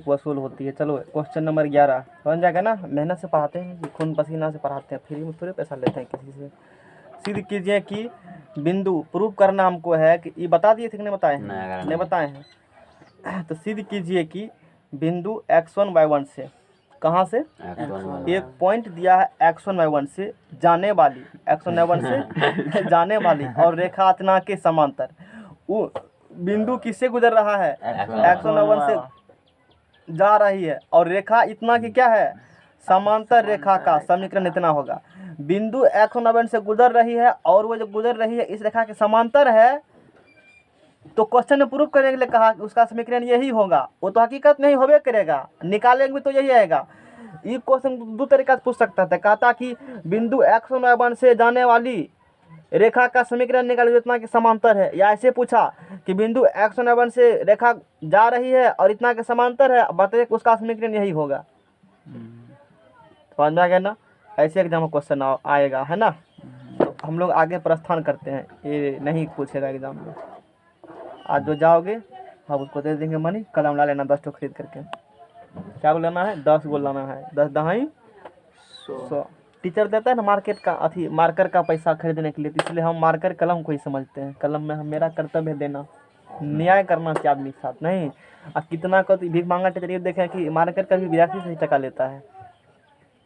वसूल होती है। चलो क्वेश्चन नंबर 11 समझ जाएगा ना, मेहनत से पढ़ाते हैं, खून पसीना से पढ़ाते हैं, फ्री में थोड़े पैसा लेते हैं किसी से। सिद्ध कीजिए कि बिंदु प्रूव करना हमको है कि ये बता दिए थे कि नहीं बताए हैं? नहीं बताए हैं। तो सिद्ध कीजिए कि बिंदु x1 y1 से कहाँ से एक पॉइंट दिया है x1 y1 से जाने वाली x1 y1 से जाने वाली और रेखा इतना के समांतर वो बिंदु किससे गुजर रहा है? x1 y1 से जा रही है और रेखा इतना की क्या है? समांतर रेखा का समीकरण इतना होगा। बिंदु x1 y1 से गुजर रही है और वो जो गुजर रही है इस रेखा के समांतर है, तो क्वेश्चन में प्रूफ करने के लिए कहा उसका समीकरण यही होगा। वो तो हकीकत नहीं होवे करेगा, निकालेंगे भी तो यही आएगा। ये क्वेश्चन दो तरीका से पूछ सकता था, कहता कि बिंदु x1 y1 से जाने वाली रेखा का समीकरण निकालिए इतना के समांतर है, या ऐसे पूछा कि बिंदु x1 y1 से रेखा जा रही है और इतना के समांतर है, बताइए उसका समीकरण यही होगा। समझ में आ गया ना? ऐसे एग्जाम में क्वेश्चन आएगा, है ना? तो हम लोग आगे प्रस्थान करते हैं, ये नहीं पूछेगा एग्जाम में। आज जो जाओगे हम उसको दे देंगे मनी, कलम ला लेना 10 खरीद करके। क्या को लेना है? 10 गो लाना है, 10 दहाई 100। टीचर देता है ना मार्केट का अथी मार्कर का पैसा खरीदने के लिए, तो इसलिए हम मार्कर कलम को ही समझते हैं। कलम में मेरा कर्तव्य है देना, न्याय करना चाहिए आदमी के साथ, नहीं अब कितना को भीख मांगा टीचर ये देखें कि मार्कर का भी 82 से टका लेता है,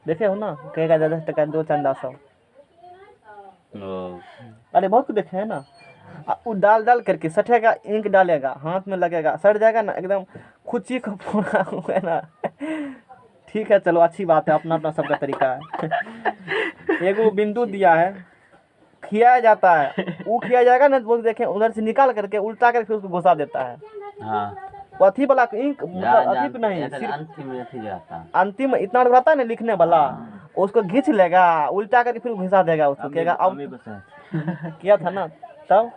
देखे हो ना? कहेगा 10 टका दो चंदा 100। अरे बहुत कुछ देखे है ना। वो डाल डाल करके सटेगा, इंक डालेगा, हाथ में लगेगा, सट जाएगा ना एकदम खुची को पूरा हुआ ना। ठीक है चलो अच्छी बात है, अपना अपना सबका तरीका है। एक वो बिंदु दिया है, खिया जाता है, वो खिया जाएगा ना तो देखें उधर से निकाल करके उल्टा करके उसको घुसा देता है। वो अथी वाला इंक मतलब अथी नहीं, अंतिम इतना रहता है ना लिखने वाला, उसको घींच लेगा उल्टा करके फिर घुसा देगा उसको, कहेगा अब किया था ना तब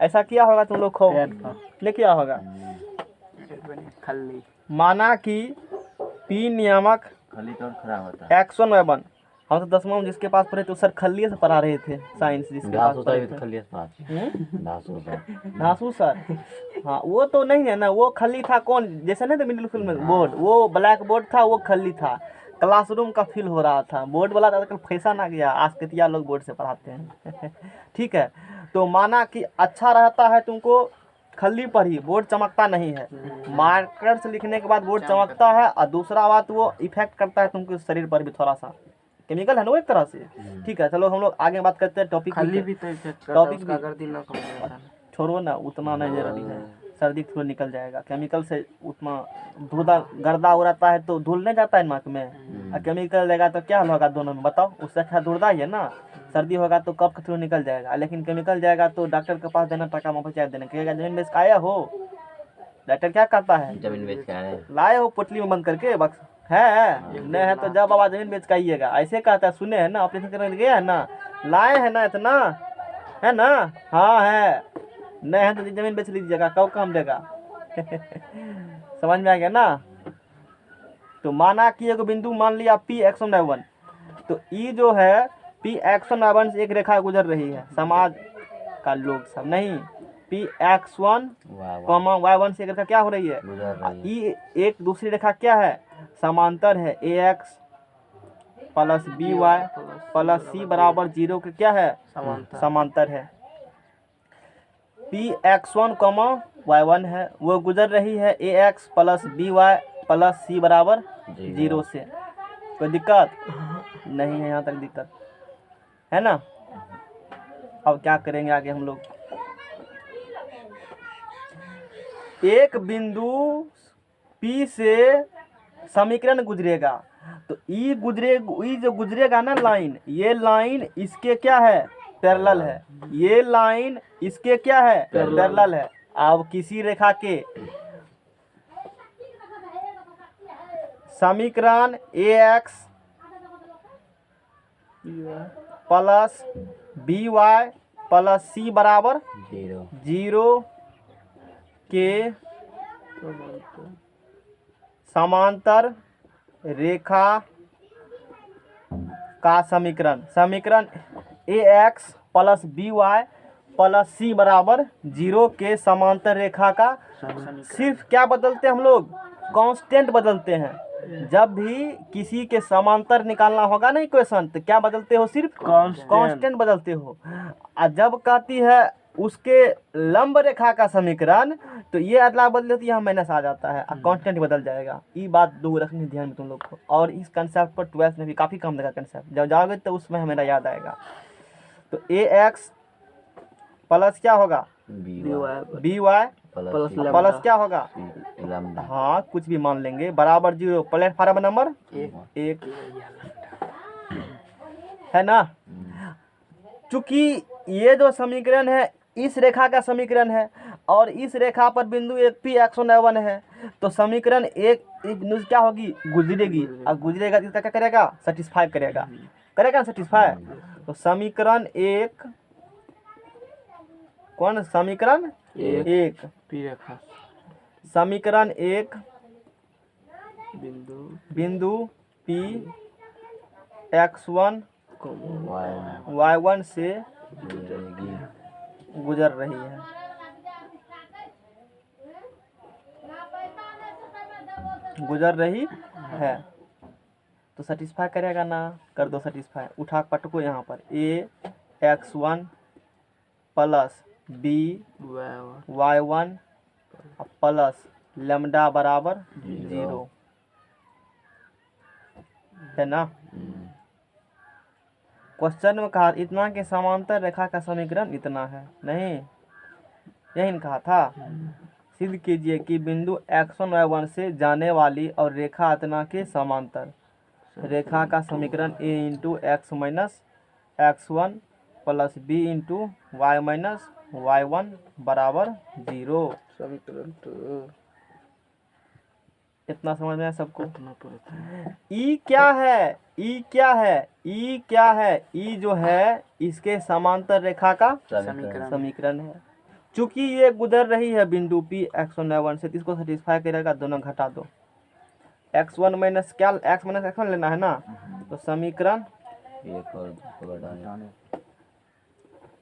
ऐसा किया होगा तुम लोग, खो ले किया होगा। माना कि पी नियामक x1 y1, हम तो 10वां में जिसके पास पढ़े थे सर खल्लिए से पढ़ा रहे थे साइंस, जिसके पास पढ़े थे धासु सर। हाँ वो तो नहीं है ना, वो खल्ली था कौन, जैसे नहीं था मिडिल स्कूल में बोर्ड, वो ब्लैक बोर्ड था, वो खल्ली था, क्लासरूम का फील हो रहा था। बोर्ड वाला आजकल फैशन आ गया, आज कतिया लोग बोर्ड से पढ़ाते हैं। ठीक है, तो माना कि अच्छा रहता है तुमको खल्ली पर ही, बोर्ड चमकता नहीं है, मार्कर से लिखने के बाद बोर्ड चमकता है, और दूसरा बात वो इफेक्ट करता है तुमको शरीर पर भी थोड़ा सा, केमिकल है ना वो एक तरह से। ठीक है चलो हम लोग आगे बात करते हैं। टॉपिक भी टॉपिक छोड़ो ना, उतना नहीं जरूरी है, सर्दी थोड़ा निकल जाएगा। केमिकल से उतना धुला गर्दा उड़ाता है तो धुल नहीं जाता है नाक में, और केमिकल लेगा तो क्या होगा दोनों में बताओ? उससे अच्छा धुलदा ही है ना। सर्दी होगा तो कफ थ्रू निकल जाएगा, लेकिन केमिकल जाएगा तो डॉक्टर के पास देना, टका पंचायत देना, कहेगा जमीन बेच आया हो। डॉक्टर क्या करता है? जमीन बेच के आए लाए हो पोटली में बंद करके बक्स है, नहीं है तो जब बाबा जमीन बेच के आइएगा, ऐसे कहता है। सुने है ना, ऑपरेशन करने गए है ना, लाए है ना इतना है ना, हाँ है, नहीं है तो जमीन बेच लीजिएगा, कब काम देगा। समझ में आ गया ना? तो माना कि एक बिंदु मान लिया पी x1 y1, तो ई जो है पी x1 y1 से एक रेखा गुजर रही है, समाज का लोग सब नहीं, पी x1 y1 से एक रेखा क्या हो रही है? ई एक दूसरी रेखा क्या है? समांतर है, ax plus by plus c बराबर 0 के क्या है? समांतर है। पी x1 y1 है, वो गुजर रही है ax plus by plus c बराबर 0 से। कोई दिक्कत नहीं है, यहाँ तक दिक्कत है ना? अब क्या करेंगे आगे हम लोग? एक बिंदु P से समीकरण गुजरेगा, तो ई जो गुजरेगा ना लाइन, ये लाइन इसके क्या है? पैरेलल है। ये लाइन इसके क्या है? पैरेलल है। अब किसी रेखा के समीकरण ax plus by plus c बराबर 0 के समांतर रेखा का समीकरण ax plus by plus c बराबर 0 के समांतर रेखा का, सिर्फ क्या बदलते हम लोग? कांस्टेंट बदलते हैं। जब भी किसी के समांतर निकालना होगा ना इक्वेशन, तो क्या बदलते हो? सिर्फ कांस्टेंट बदलते हो। और जब कहती है उसके लंब रेखा का समीकरण, तो ये अदला बदल होती है, यहाँ माइनस आ जाता है और कांस्टेंट बदल जाएगा। ये बात दो रखनी ध्यान में तुम लोग को। और इस कंसेप्ट पर 12th में भी काफ़ी काम देगा कंसेप्ट, जब जाओगे तो उसमें हमें याद आएगा। तो ए एक्स प्लस क्या होगा? बी वाई प्लस क्या होगा? हाँ, कुछ भी मान लेंगे, बराबर 0। प्लेटफार्म नंबर 1 है ना। चूंकि ये जो समीकरण है इस रेखा का समीकरण है और इस रेखा पर बिंदु एक पी x1 y1 है, तो समीकरण एक क्या होगी? गुजरेगी। और गुजरेगा तो इसका क्या करेगा? सेटिस्फाई करेगा। करेगा सेटिस्फाई। तो समीकरण एक, कौन समीकरण? एक समीकरण एक बिंदु P x1 y1 से गुजर रही है। गुजर रही है तो सेटिस्फाई करेगा ना। कर दो सेटिस्फाई, उठा पटको यहाँ पर a x1 plus b y1 plus lambda बराबर 0 है ना। क्वेश्चन में कहा इतना के समांतर रेखा का समीकरण इतना है, नहीं यही कहा था। सिद्ध कीजिए कि बिंदु x1 y1 से जाने वाली और रेखा इतना के समांतर रेखा का समीकरण a into x minus x1 plus b into y minus y1 बराबर 0। समीकरण इतना समझ में है सबको? ई क्या है? ई क्या है? ई क्या है? ई जो है इसके समांतर रेखा का समीकरण है। चूंकि ये गुजर रही है बिंदु P x1 y1 से, इसको सेटिस्फाई करेगा। दोनों घटा दो, x1 माइनस क्या, x माइनस x1 लेना है ना। तो समीकरण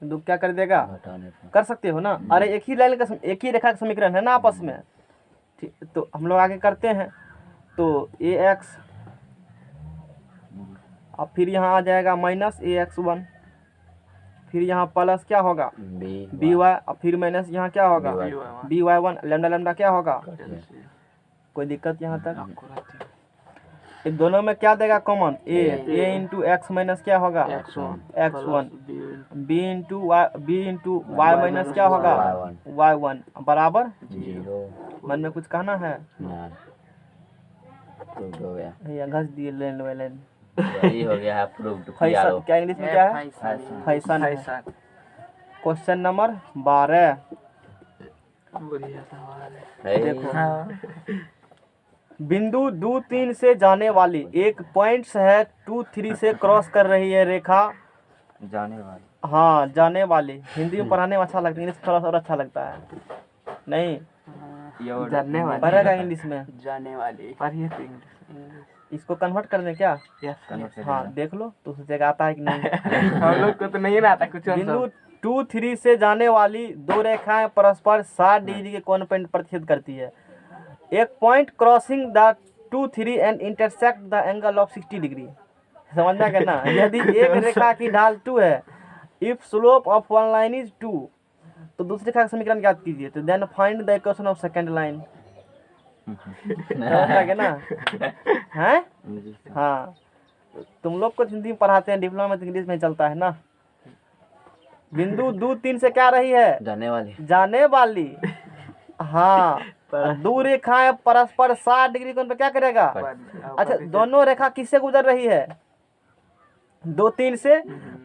बिंदु क्या कर देगा? कर सकते हो ना। अरे एक ही लाइन का एक ही रेखा का समीकरण है ना आपस में। ठीक, तो हम लोग आगे करते हैं। तो ए एक्स, अब फिर यहाँ आ जाएगा माइनस AX1, फिर यहाँ प्लस क्या होगा? बी वाई, और फिर माइनस यहाँ क्या होगा? बी वाई 1 लैम्डा लैम्डा क्या होगा? कोई दिक्कत यहाँ तक? इन दोनों में क्या देगा कॉमन? ए इंटू एक्स माइनस क्या होगा? x1 B into y minus क्या होगा? y1 बराबर 0। मन में कुछ कहना है? भैया घस दिए लेन वाले। यही हो गया है प्रूव्ड। क्या इंग्लिश में क्या है? फैशन। क्वेश्चन नंबर 12 देखो, बिंदु 2-3 से जाने वाली एक पॉइंट्स है 2-3 से क्रॉस कर रही है रेखा जाने वाली। हाँ, जाने वाली। हिंदी में पढ़ाने में अच्छा लगता है, इंग्लिश थोड़ा सा और अच्छा लगता है। नहीं जानने वाली पढ़ेगा इंग्लिश में, जाने वाली पढ़िए तो इंग्लिश। इसको कन्वर्ट कर दें क्या? हाँ देख लो तो उस जगह आता है कि नहीं। हम लोग को तो नहीं आता कुछ। बिंदु 2-3 से जाने वाली दो रेखाएं परस्पर 60 डिग्री के कोण पर प्रतिच्छेद करती है। एक point crossing the 2-3 and intersect the angle of 60 degree. समझना क्या ना। यदि एक रेखा की ढाल 2 है, if slope of one line is 2, तो दूसरी रेखा का समीकरण ज्ञात कीजिए। तो then find the equation of second line. समझना क्या ना है? हाँ, तुम लोग को हिंदी में पढ़ाते हैं, डिप्लोमा में इंग्लिश में चलता है ना। बिंदु 2-3 से क्या रही है? जाने वाली। हाँ, दो रेखाएं परस्पर 60 डिग्री कोण पे क्या करेगा? अच्छा, दोनों रेखा किससे गुजर रही है? 2-3 से,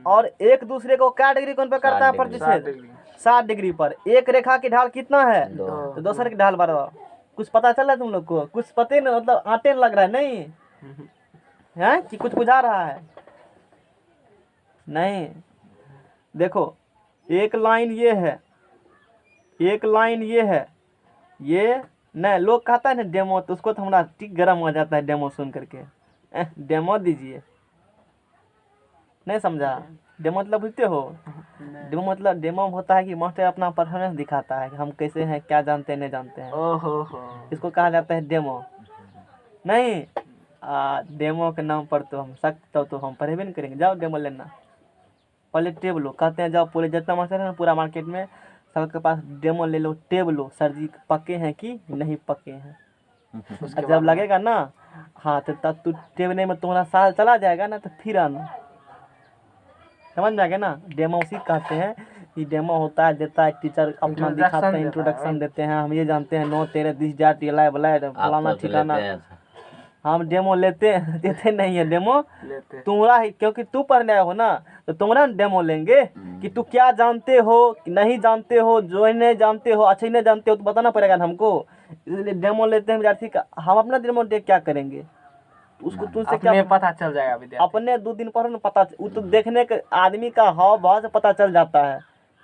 और एक दूसरे को क्या डिग्री कोण पे करता है प्रतिच्छेद? 60 डिग्री पर। एक रेखा की ढाल कितना है? तो दूसरे की ढाल बराबर। कुछ पता चल रहा है तुम लोग को? कुछ पते ना, मतलब आटे लग रहा है नहीं है कि कुछ बुझा रहा है? नहीं, देखो एक लाइन ये है, एक लाइन ये है, ये नहीं। लोग कहता है ना डेमो, तो उसको तो हमारा ठीक गर्म हो जाता है डेमो सुन करके। डेमो दीजिए, नहीं समझा? डेमो मतलब बुझते हो? डेमो होता है कि मास्टर अपना परफॉर्मेंस दिखाता है कि हम कैसे हैं, क्या जानते हैं, नहीं जानते हैं। इसको कहा जाता है डेमो। नहीं डेमो के नाम पर तो हम सख्त तो हम पढ़ेबे नहीं करेंगे। जाओ डेमो लेना, पहले टेब लो। कहते हैं जाओ पूरे जितना मास्टर है ना पूरा मार्केट में सबके पास डेमो ले लो, टेब लो, सर जी पक्के हैं कि नहीं पक्के हैं। और जब लगेगा ना हाँ तो तब तू टेबने में तुम्हारा साल चला जाएगा ना तो फिर आना, समझ में आ गया ना। डेमो उसी कहते हैं कि डेमो होता है, देता है टीचर अपना दिखाते हैं, इंट्रोडक्शन देते हैं, हम ये जानते हैं 9 13 20 जाट ये लाए बुलाए फलाना ठिकाना। हम डेमो लेते हैं देते नहीं है डेमो तुम्हारा ही, क्योंकि तू पढ़ने आया हो ना तो तुम्हारा डेमो लेंगे कि तू क्या जानते हो नहीं जानते हो, जो नहीं जानते हो अच्छे नहीं जानते हो तो बताना पड़ेगा ना हमको। इसलिए डेमो लेते हैं विद्यार्थी का। हम अपना डेमो देख क्या करेंगे, उसको तुझसे क्या पता चल जाएगा विद्यार्थी। अपने 2 दिन पढ़ो ना पता, वो तो देखने के आदमी का हाव भाव से पता चल जाता है।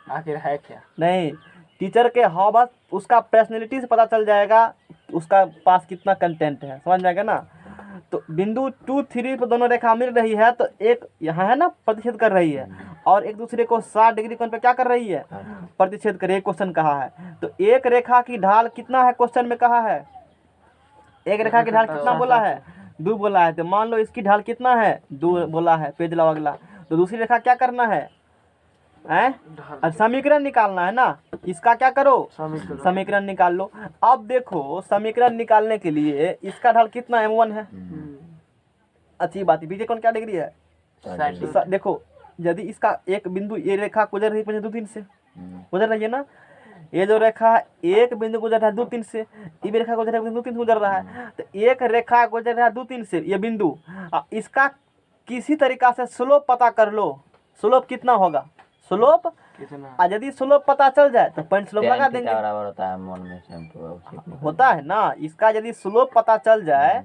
आखिर है क्या? नहीं, टीचर के हाव भाव उसका पर्सनैलिटी से पता चल जाएगा उसका पास कितना कंटेंट है, समझ जाएगा ना। तो बिंदु 2 3 पर दोनों रेखा मिल रही है तो एक यहाँ है ना प्रतिच्छेद कर रही है और एक दूसरे को 60 डिग्री कोण पे क्या कर रही है, प्रतिच्छेद कर रही है। क्वेश्चन कहा है तो एक रेखा की ढाल कितना है, क्वेश्चन में कहा है एक रेखा की ढाल कितना बोला है, 2 बोला है। तो मान लो इसकी ढाल कितना है, 2 बोला है, पेज लाओ अगला। तो दूसरी रेखा क्या करना है और समीकरण निकालना है ना। इसका क्या करो समीकरण निकाल लो। अब देखो समीकरण निकालने के लिए इसका ढाल कितना m1 है, अच्छी बात है। बीजे कौन क्या डिग्री है, देखो यदि इसका एक बिंदु ये रेखा गुजर रही है 2 3 से गुजर रही है ना, ये जो रेखा एक बिंदु गुजर रहा है 2 3 से, ये भी रेखा गुजर रहा है 2 3 से गुजर रहा है। तो एक रेखा गुजर रहा है 2 3 से ये बिंदु, इसका किसी तरीका से स्लोप पता कर लो। स्लोप कितना होगा, स्लोप और यदि स्लोप पता चल जाए तो पॉइंट स्लोप लगा देंगे, बराबर होता है m1 में m2 होता है ना। इसका यदि स्लोप पता चल जाए,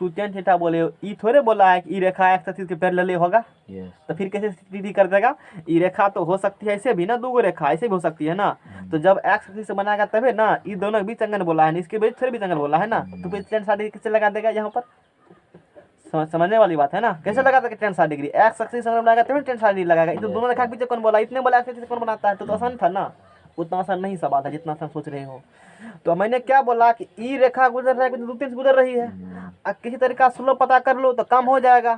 तू tan थीटा बोले ई थोड़े बोला है कि ई रेखा एक्स एक्सिस के पैरेलल होगा, तो फिर कैसे सीधी कर देगा। ई रेखा तो हो सकती है ऐसे भी ना, 2 रेखा ऐसे भी हो सकती है ना। तो जब एक्स एक्सिस से बनाएगा तभी ना, ई दोनों के बीच अंगन बोला है, इसके बीच थोड़े बीच अंगन बोला है ना। तो फिर tan 60 डिग्री कैसे लगा देगा यहाँ पर, समझने वाली बात है ना। कैसे लगा देगा tan 60 डिग्री, एक्स एक्सिस से बनाएगा तभी tan 60 डिग्री लगाएगा। ये तो दोनों रेखा के बीच कौन बोला, इतने बोला एक्स कौन बनाता है, तो आसान था ना। उतना आसान नहीं सवाल है जितना आसान सोच रहे हो। तो मैंने क्या बोला कि ई रेखा गुजर रहा है 2 3 से गुजर रही है, किसी तरीका स्लोप पता कर लो तो काम हो जाएगा।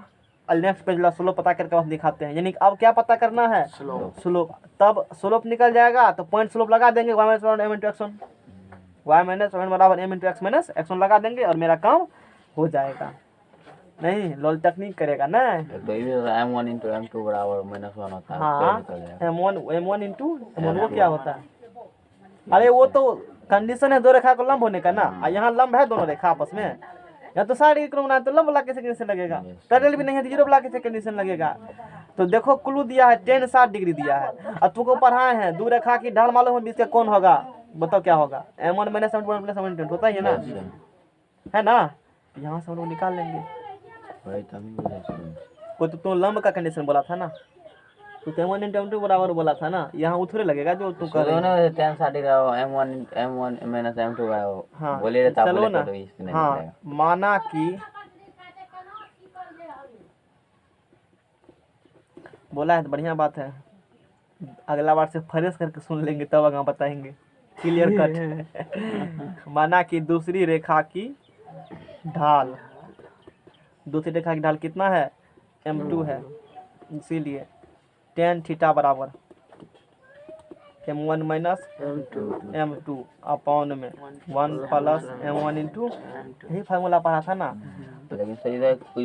और नेक्स्ट पेज ला स्लोप पता करके बस दिखाते हैं। यानी अब क्या पता करना है, स्लोप। तब स्लोप निकल जाएगा तो पॉइंट स्लोप लगा देंगे y - m * x1, y - m बराबर m * x - x1 लगा देंगे और मेरा काम हो जाएगा। नहीं लॉल टेक्निक करेगा ना, तो ये m1 * m2 बराबर -1 होता है। हाँ m1 इंटू m1 वो क्या होता है, अरे वो तो कंडीशन है 2 रेखा को लंब होने का ना। और यहाँ लंब है दोनों रेखा आपस में, या तो 60 डिग्री बनाए तो लंब ला कैसे कंडीशन लगेगा, पैरेलल भी नहीं है तो 0 ला कैसे कंडीशन लगेगा। तो देखो क्लू दिया है tan 60 डिग्री दिया है और तुमको पढ़ाए हैं 2 रेखा की ढाल मालूम है बीच का कौन होगा, बताओ क्या होगा, m1 - m2 + m2 होता है ना, है ना। यहाँ से हम लोग निकाल लेंगे। वो तो तुम लंब का कंडीशन बोला था ना, तो m1 * m2 बराबर बोला था ना। यहाँ उथरे लगेगा जो तू कर रहे दोनों tan 60 डिग्री m1 - m2 का हाँ बोले रहता चलो ना। नहीं हाँ निकलेगा। माना कि बोला है तो बढ़िया बात है, अगला बार से फ्रेश करके सुन लेंगे तब आगे बताएंगे क्लियर कट। माना कि दूसरी रेखा की ढाल, दूसरी रेखा की ढाल कितना है m2 है, इसीलिए tan थीटा बराबर m1 - m2 अपॉन में 1 + m1 इंटू, यही फार्मूला पढ़ा था ना। लेकिन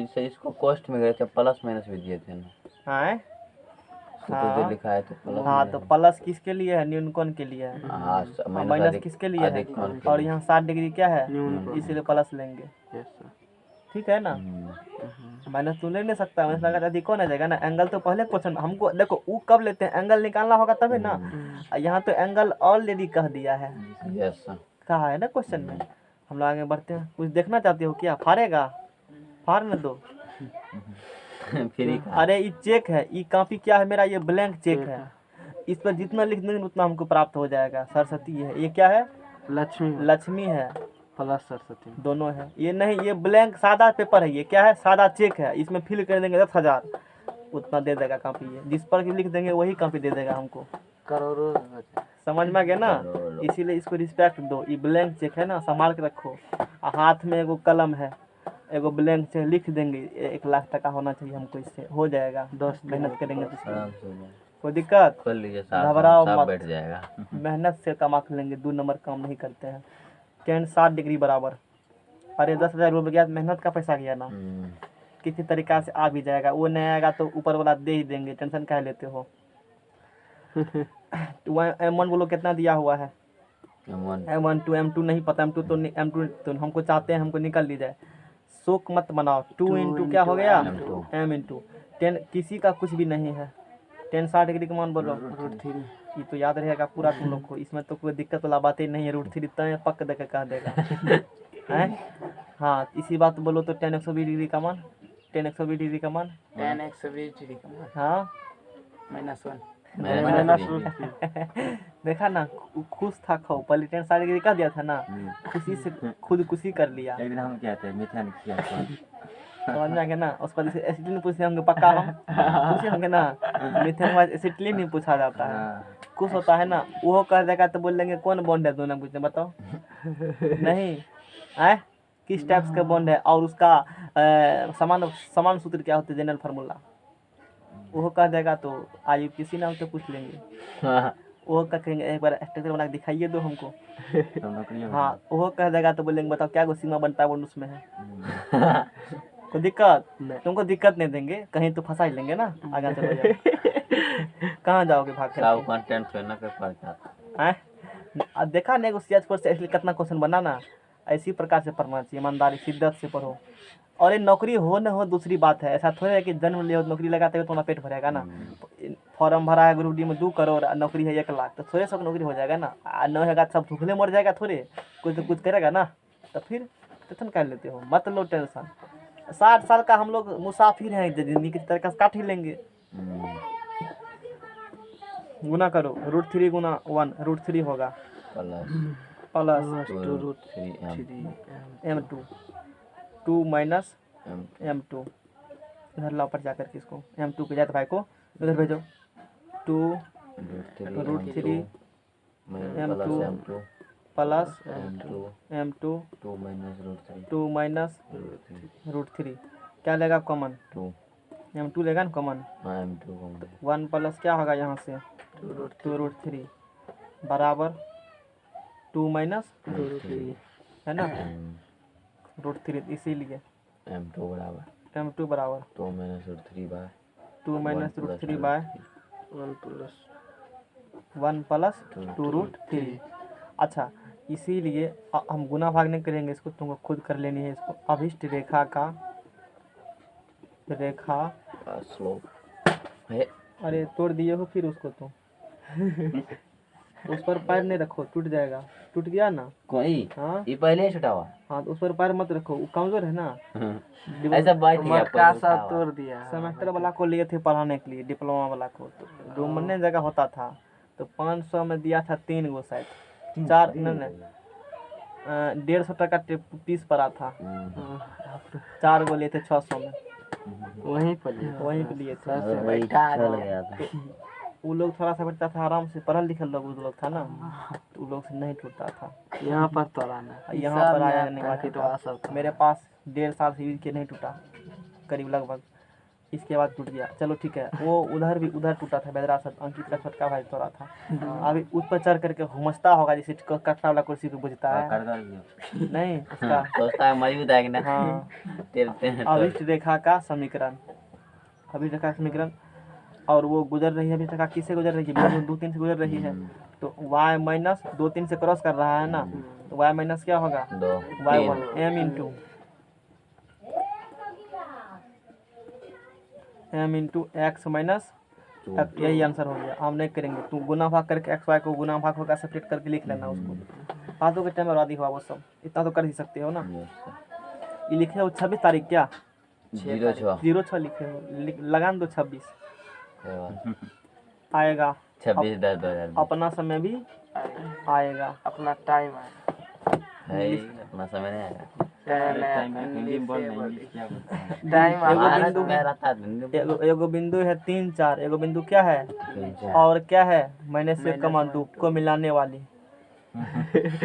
सही इसको कॉस्ट में गए थे प्लस माइनस भी दिए थे ना, हाँ तो जो लिखा है तो प्लस हाँ तो प्लस किसके लिए है, न्यूनकोण के लिए है, हाँ माइनस किसके लिए है, और यहाँ 60 डिग्री क्या है, इसीलिए प्लस लेंगे, ठीक है ना। माइनस तो ले नहीं सकता, माइनस लगा अधिक कौन आ जाएगा ना। एंगल तो पहले क्वेश्चन हमको देखो वो कब लेते हैं, एंगल निकालना होगा तभी ना। यहाँ तो एंगल ऑलरेडी कह दिया है, कहा है ना क्वेश्चन में। हम लोग आगे बढ़ते हैं, कुछ देखना चाहते हो क्या, फाड़ेगा फाड़ न दो। अरे ये चेक है, ये कॉपी क्या है मेरा, ये ब्लैंक चेक है, इस पर जितना लिख देंगे उतना हमको प्राप्त हो जाएगा। सरस्वती है, ये क्या है, लक्ष्मी है प्लस सरस्वती दोनों है। ये नहीं, ये ब्लैंक सादा पेपर है, ये क्या है, सादा चेक है, इसमें फिल कर देंगे 10,000 उतना दे देगा कॉपी। ये जिस पर लिख देंगे वही कॉपी दे देगा हमको। करोड़ों बचे। समझ में आ गया ना। करोड़ों। इसीलिए इसको रिस्पेक्ट दो। ये ब्लैंक चेक है ना, संभाल के रखो। हाथ में एगो कलम है, एगो ब्लैंक चेक लिख देंगे 1 लाख टका होना चाहिए हमको, इससे हो जाएगा। 10 मेहनत करेंगे तो इसमें आराम से हो जाएगा। कोई दिक्कत। खोल लीजिए साहब, घबराओ सब मत। बैठ जाएगा। मेहनत से कमा के लेंगे, 2 नंबर काम नहीं करते हैं। टेन 60 डिग्री बराबर। अरे 10,000 रुपये गया, मेहनत का पैसा गया ना। किसी तरीका से आ भी जाएगा। वो नहीं आएगा तो ऊपर वाला दे ही देंगे, टेंशन काहे लेते हो। M1 बोलो कितना दिया हुआ है। M1 2 M2 नहीं पता, M2 तो हमको चाहते हैं हमको निकल ली जाए। शोक मत बनाओ। 2 इंटू क्या हो गया, M इंटू 10। किसी का कुछ भी नहीं है। 10 60 डिग्री का मान बोलो। ये तो याद रहेगा पूरा तुम लोग को, इसमें तो कोई दिक्कत वाला बात ही नहीं है। √3 तय पक दे के कह देगा हैं। हाँ, इसी बात बोलो तो 10 120 डिग्री का मान, 10 120 डिग्री का मान। 10 120 डिग्री का मान हाँ -1। देखा ना, खुश था खो। पहले 10 60 डिग्री का दिया था ना, खुशी से खुदकुशी कर लिया। एक दिन हम क्या थे, मिठाई किया था। समझ में आ गया ना। उस पर जैसे एसिटिलीन पूछे होंगे, पक्का हम पूछे होंगे ना, मीथेन वाइज एसिटिलीन नहीं पूछा जाता है। कुछ होता है ना, वो कह देगा तो बोल लेंगे कौन बॉन्ड है दोनों पूछने, बताओ। नहीं आए, किस टाइप्स का बॉन्ड है और उसका समान सूत्र क्या होते हैं, जनरल फार्मूला। वो कह देगा तो IUPAC नाम से पूछ लेंगे। वो क्या कहेंगे, एक बार स्ट्रक्चर बना के दिखाइए दो हमको। हाँ, वो कह देगा तो बोलेंगे बताओ क्या सिग्मा बनता है बॉन्ड उसमें है। कोई दिक्कत तुमको दिक्कत नहीं देंगे, कहीं तो फंसा ही लेंगे ना। आगे चलो जाओ। कहाँ जाओगे भाग के। कंटेंट करना के पड़ता अब देखा नहीं CH4 से इसलिए कितना क्वेश्चन बना ना। इसी प्रकार से पढ़ना चाहिए, ईमानदारी शिद्दत से पढ़ो। और ये नौकरी हो न हो दूसरी बात है। ऐसा थोड़ा है कि जन्म ले नौकरी लगाते हुए तुम्हारा पेट भरेगा ना। फॉर्म भरा है ग्रुप डी में 2 करोड़, नौकरी है 1 लाख, तो थोड़े सब नौकरी हो जाएगा ना। न होगा सब भूखले मर जाएगा थोड़े, कुछ तो कुछ करेगा ना। तो फिर टेंशन कर लेते हो, मत लो टेंशन। 60 साल का हम लोग मुसाफिर हैं, जिंदगी की तरह से काट ही लेंगे। गुना करो, √3 गुना 1 √3 होगा प्लस 2 M2 2 माइनस M2। इधर लाओ पर जाकर के इसको M2 के जाते भाई को इधर भेजो। 2 √3 M2 प्लस M2 2 माइनस √3। क्या लेगा कॉमन, M2 लेगा ना कॉमन। 1 प्लस क्या होगा यहाँ से 2 √3 बराबर 2 माइनस है ना √3। इसीलिए M2 बराबर 2 माइनस √3 बाय 1 प्लस 2 √3। अच्छा, इसीलिए हम गुना भाग नहीं करेंगे इसको, तुमको खुद कर लेनी है इसको। अभिष्ट रेखा का अरे तोड़ दिए हो फिर उसको तुम। उस पर पैर नहीं रखो, टूट जाएगा। टूट गया ना कोई। हाँ ये पहले ही छुटा हुआ। हाँ, तो उस पर पैर मत रखो, वो कमजोर है ना। ऐसा बात नहीं है, मटका सब तोड़ दिया। सेमेस्टर वाला को लिए थे पढ़ाने के लिए, डिप्लोमा वाला को। तो जो मन्ने जगह होता था तो 500 में दिया था 3 गो शायद, 4 नहीं 150 टका पीस पड़ा था। 4 गो लिए थे 600 में। वहीं पर लिए थे। बैठा वो लोग थोड़ा सा बैठता था आराम से, पढ़ल लिखल लोग था ना, तो वो लोग से नहीं टूटता था। यहाँ पर तोड़ाना, यहाँ पर आया नहीं टूटा। मेरे पास 1.5 साल से यूज के नहीं टूटा करीब लगभग, इसके बाद टूट गया। चलो ठीक है, वो उधर टूटा था बेदरा सर, अंकित का छोटका भाई तोड़ा था। अभी उस पर चढ़ करके घुमसता होगा जैसे कटरा वाला कुर्सी पे बुझता है। नहीं उसका सोचता है मौजूद है कि ना। हाँ, हैं अभिष्ट रेखा का समीकरण, अभिष्ट रेखा का समीकरण। और वो गुजर रही है अभिष्ट रेखा, किससे गुजर रही है, 2 3 से गुजर रही है। तो y माइनस 2 3 से क्रॉस कर रहा है ना, तो y माइनस क्या होगा y1 m into x minus, यही आंसर हो गया। हम नहीं करेंगे, तू गुना भाग करके x y को गुना भाग होगा सेपरेट करके लिख लेना उसको। फालतू के टाइम बर्बादी हुआ वो सब, इतना तो कर ही सकते हो ना। ये लिखे हो 26 तारीख क्या 06 लिखे हो, लगान दो 26 आएगा। 26/10/2020 अपना समय भी आएगा, अपना टाइम आएगा। है, अपना समय नहीं आएगा। हिंदी में बोल नहीं क्या बोलते हैं टाइम भारत बिंदु में है। रहता है हिंदी में एगो बिंदु है 3 4, एगो बिंदु क्या है तीन चार। और क्या है -1, को मिलाने वाली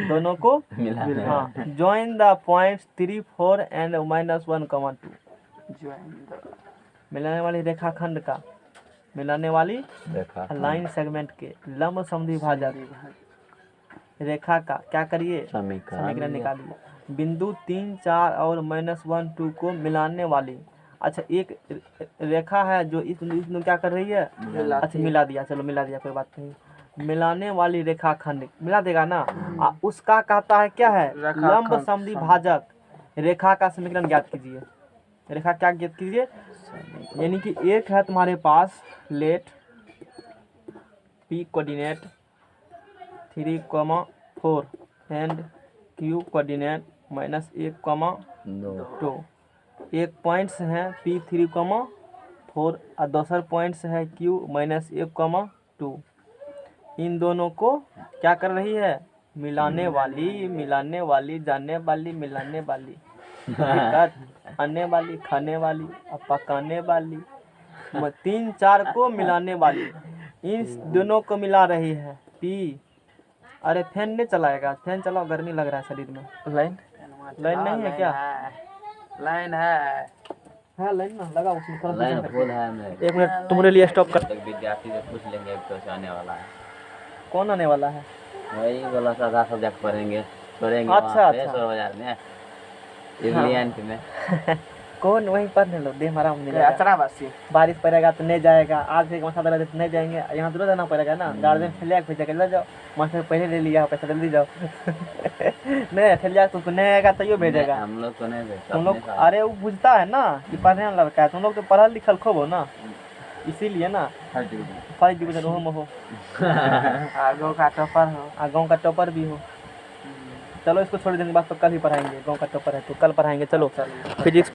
दोनों को मिलाने हाँ ज्वाइन द पॉइंट्स 3 4 एंड -1, 2 मिलाने वाली रेखाखंड का मिलाने वाली देखा लाइन सेगमेंट के लंब समद्वि भाजक रेखा का क्या करिए समीकरण निकालिए। बिंदु 3 4 और -1 2 को मिलाने वाली, अच्छा एक रेखा है जो इस बिंदु क्या कर रही है, अच्छा मिला दिया, चलो मिला दिया कोई बात नहीं। मिलाने वाली रेखाखंड मिला देगा ना, उसका कहता है क्या है लंब समद्वि भाजक रेखा का समीकरण ज्ञात कीजिए। रेखा क्या ज्ञात कीजिए, यानी कि एक है तुम्हारे पास let p coordinate 3, 4 and q coordinate -1, 2 एक पॉइंट्स हैं p3, 4 और दूसर पॉइंट्स है q -1, 2। इन दोनों को क्या कर रही है मिलाने वाली जाने वाली मिलाने वाली दिक्कत आने वाली खाने वाली और पकाने वाली 3 4 को मिलाने वाली, इन दोनों को मिला रही है p। अरे फैन नहीं चलाएगा, फैन चलाओ गर्मी लग रहा है शरीर में। लाइन नहीं है क्या, लाइन है लाइन ना लगा उसमें थोड़ा लाइन सा फुल है मैं 1 मिनट तुम्हारे लिए स्टॉप कर। एक विद्यार्थी से पूछ लेंगे अब तो आने वाला है कौन आने वाला है, वही बोला सादा सब्जेक्ट पढ़ेंगे छोड़ेंगे अच्छा, वहाँ पे अच्छा। 16 बाजार में इंग्लैंड में कौन वहीं पढ़ने लो दे हमारा अचरा बसी बारिश पड़ेगा तो नहीं जाएगा, आज से मसा लगा तो नहीं जाएंगे, यहाँ दूर जाना पड़ेगा ना, गार्जियन ठेलिया भेजा ले जाओ, मास्टर पहले ले लिया पैसा जल्दी जाओ नहीं ठेलिया तुमको नहीं आएगा तो यो भेजेगा। हम लोग को नहीं भेजता तुम लोग अपने साथ। अरे वो बुझता है ना कि पढ़ने वाला लड़का है, तुम लोग तो पढ़ल लिखल खूब हो ना, इसीलिए ना फर्स्ट डिवीजन हो आगो का टॉपर हो और गाँव का टॉपर भी हो। चलो इसको छोड़ देने के बाद तो कल ही पढ़ाएंगे, गाँव का टॉपर है तो कल पढ़ाएंगे। चलो फिजिक्स